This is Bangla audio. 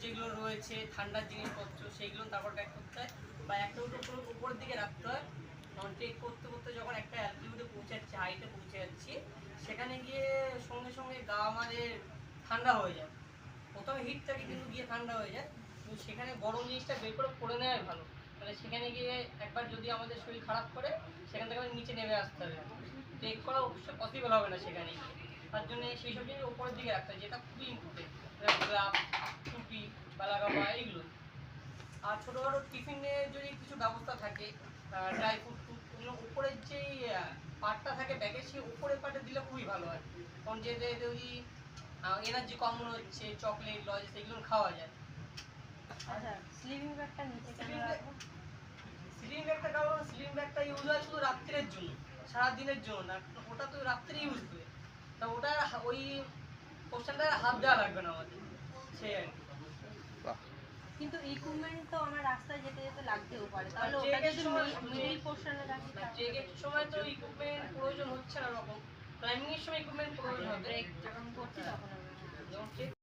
যেগুলো রয়েছে ঠান্ডার জিনিসপত্র সেইগুলো তারপর ব্যাক করতে হয়, বা একটা উপরের দিকে রাখতে হয়। কারণ ট্রেক করতে করতে যখন একটা অ্যালটিটিউডে পৌঁছাচ্ছি, হাইটে পৌঁছে যাচ্ছি, সেখানে গিয়ে সঙ্গে সঙ্গে গা আমাদের ঠান্ডা হয়ে যায়। প্রথমে হিট থাকে কিন্তু গিয়ে ঠান্ডা হয়ে যায়। কিন্তু সেখানে গরম জিনিসটা বের করে পরে নেওয়াই ভালো। তাহলে সেখানে গিয়ে একবার যদি আমাদের শরীর খারাপ করে, সেখান থেকে আমাদের নিচে নেমে আসতে হবে। ট্রেক করা অবশ্যই পসিবল হবে না সেখানে গিয়ে। তার জন্য সেই সব জিনিস উপরের দিকে রাখতে হয়, যেটা খুবই ইম্পর্টেন্ট। গ্লাভ, টুপি, বালাগামা এইগুলো। আর ছোটোখাটো টিফিনে যদি কিছু ব্যবস্থা থাকে, ড্রাই ফ্রুট ওগুলো উপরের যেই পার্টটা থাকে ব্যাগের, সেই উপরের পার্টে দিলে খুবই ভালো হয়। কারণ যে যদি এনার্জি কম মনে হচ্ছে, চকলেট লজেস এগুলো খাওয়া যায়। আচ্ছা, স্লিপিং ব্যাগটা নিচে কেন রাখবো? স্লিপিং ব্যাগটা কারণ স্লিপিং ব্যাগটা ইউজ হয় শুধু রাত্রের জন্য, সারাদিনের জন্য না। ওটা তো রাত্রে ইউজ হবে, তা ওটা ওই পোর্শনটা হাত দেওয়া লাগবে না আমাদের, সেই আর কি। কিন্তু ইকুইপমেন্ট তো আমার রাস্তায় যেতে যেতে লাগতেও পারে, তাহলে ওটা যদি মিডল পোর্শনে রাখি, ট্রেকের সময় তো ইকুইপমেন্ট প্রয়োজন হচ্ছে না রকম, ক্লাইম্বিং এর সময় ইকুইপমেন্ট প্রয়োজন হবে। যখন করছি তখন যখন